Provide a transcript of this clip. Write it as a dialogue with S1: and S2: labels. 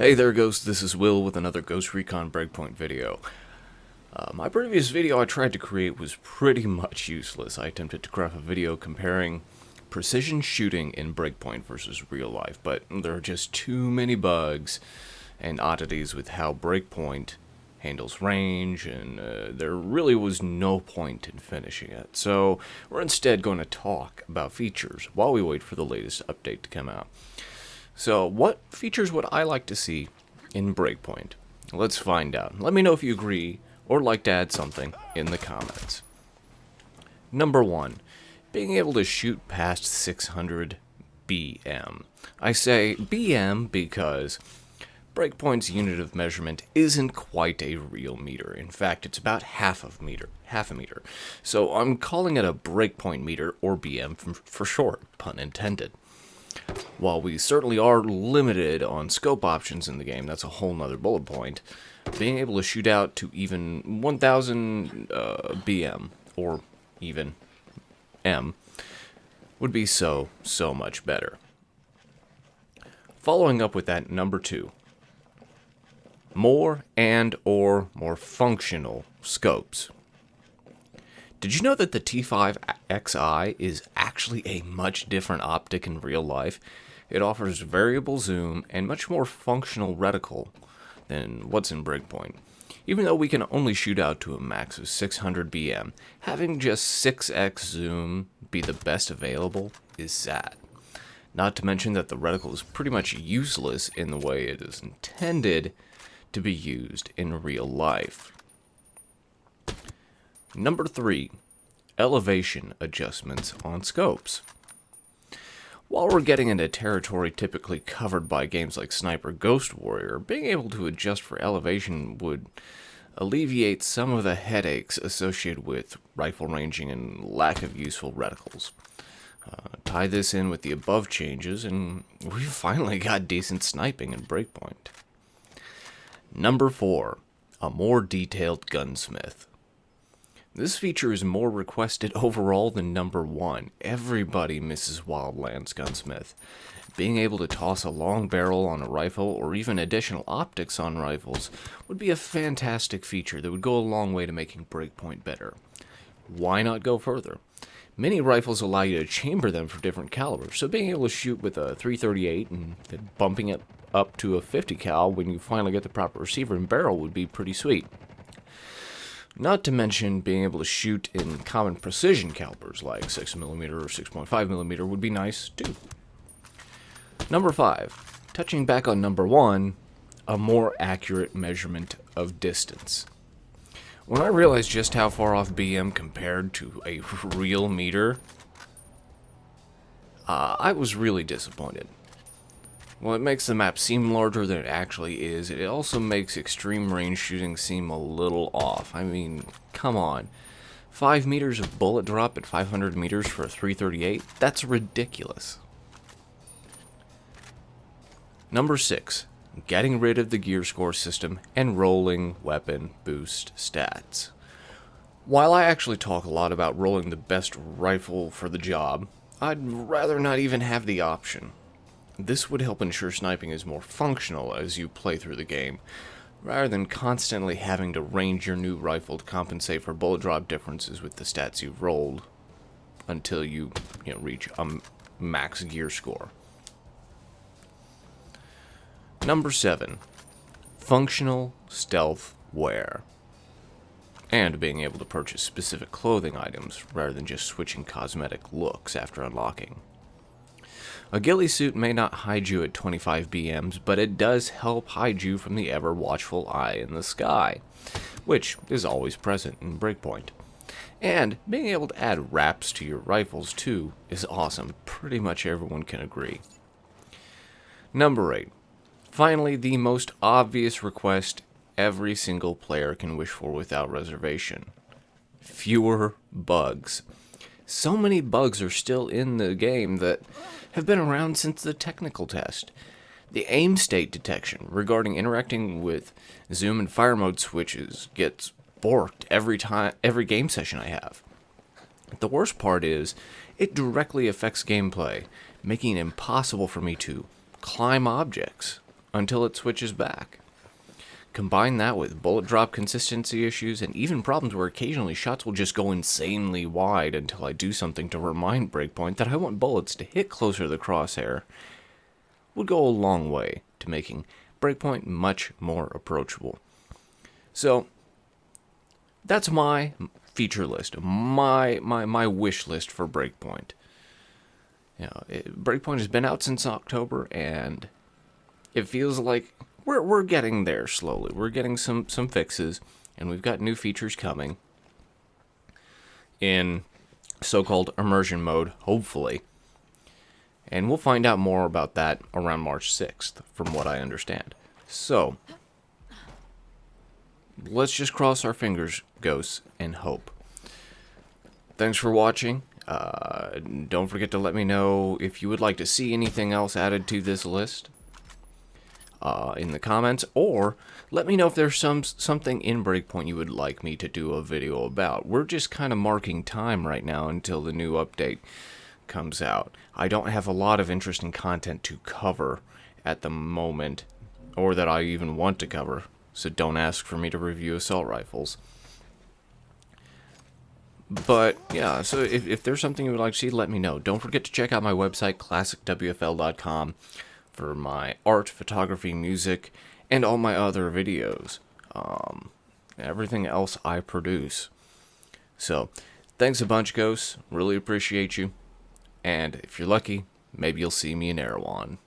S1: Hey there, Ghost. This is Will with another Ghost Recon Breakpoint video. My previous video I tried to create was pretty much useless. I attempted to craft a video comparing precision shooting in Breakpoint versus real life, but there are just too many bugs and oddities with how Breakpoint handles range, and there really was no point in finishing it. So we're instead going to talk about features while we wait for the latest update to come out. So, what features would I like to see in Breakpoint? Let's find out. Let me know if you agree or like to add something in the comments. Number 1, being able to shoot past 600 BM. I say BM because Breakpoint's unit of measurement isn't quite a real meter. In fact, it's about half a meter. So I'm calling it a Breakpoint meter, or BM for short, pun intended. While we certainly are limited on scope options in the game, that's a whole nother bullet point, being able to shoot out to even 1000 BM, or even M, would be so much better. Following up with that, number 2, more more functional scopes. Did you know that the T5XI is actually a much different optic in real life? It offers variable zoom and much more functional reticle than what's in Breakpoint. Even though we can only shoot out to a max of 600 BM, having just 6x zoom be the best available is sad. Not to mention that the reticle is pretty much useless in the way it is intended to be used in real life. Number 3, elevation adjustments on scopes. While we're getting into territory typically covered by games like Sniper Ghost Warrior, being able to adjust for elevation would alleviate some of the headaches associated with rifle ranging and lack of useful reticles. Tie this in with the above changes, and we finally got decent sniping in Breakpoint. Number 4, a more detailed gunsmith. This feature is more requested overall than number 1. Everybody misses Wildlands Gunsmith. Being able to toss a long barrel on a rifle or even additional optics on rifles would be a fantastic feature that would go a long way to making Breakpoint better. Why not go further? Many rifles allow you to chamber them for different calibers, so being able to shoot with a .338 and then bumping it up to a 50 cal when you finally get the proper receiver and barrel would be pretty sweet. Not to mention, being able to shoot in common precision calibers like 6mm or 6.5mm would be nice too. Number 5, touching back on number 1, a more accurate measurement of distance. When I realized just how far off BM compared to a real meter, I was really disappointed. While it makes the map seem larger than it actually is, it also makes extreme range shooting seem a little off. I mean, come on. 5 meters of bullet drop at 500 meters for a .338? That's ridiculous. Number 6, getting rid of the gear score system and rolling weapon boost stats. While I actually talk a lot about rolling the best rifle for the job, I'd rather not even have the option. This would help ensure sniping is more functional as you play through the game, rather than constantly having to range your new rifle to compensate for bullet drop differences with the stats you've rolled until you reach a max gear score. Number 7, functional stealth wear, and being able to purchase specific clothing items rather than just switching cosmetic looks after unlocking. A ghillie suit may not hide you at 25 BMs, but it does help hide you from the ever-watchful eye in the sky, which is always present in Breakpoint. And being able to add wraps to your rifles too is awesome. Pretty much everyone can agree. Number 8. Finally, the most obvious request every single player can wish for without reservation. Fewer bugs. So many bugs are still in the game that have been around since the technical test. The aim state detection regarding interacting with zoom and fire mode switches gets borked every game session I have. The worst part is, it directly affects gameplay, making it impossible for me to climb objects until it switches back. Combine that with bullet drop consistency issues and even problems where occasionally shots will just go insanely wide until I do something to remind Breakpoint that I want bullets to hit closer to the crosshair, would go a long way to making Breakpoint much more approachable. So, that's my feature list, my wish list for Breakpoint. Breakpoint has been out since October, and it feels like we're getting there slowly. We're getting some fixes, and we've got new features coming in so-called immersion mode, hopefully. And we'll find out more about that around March 6th, from what I understand. So, let's just cross our fingers, ghosts, and hope. Thanks for watching. Don't forget to let me know if you would like to see anything else added to this list in the comments, or let me know if there's something in Breakpoint you would like me to do a video about. We're just kind of marking time right now until the new update comes out. I don't have a lot of interesting content to cover at the moment, or that I even want to cover, so don't ask for me to review assault rifles. But, yeah, so if there's something you would like to see, let me know. Don't forget to check out my website, classicwfl.com, for my art, photography, music, and all my other videos. Everything else I produce. So, thanks a bunch, ghosts. Really appreciate you. And if you're lucky, maybe you'll see me in Erewhon.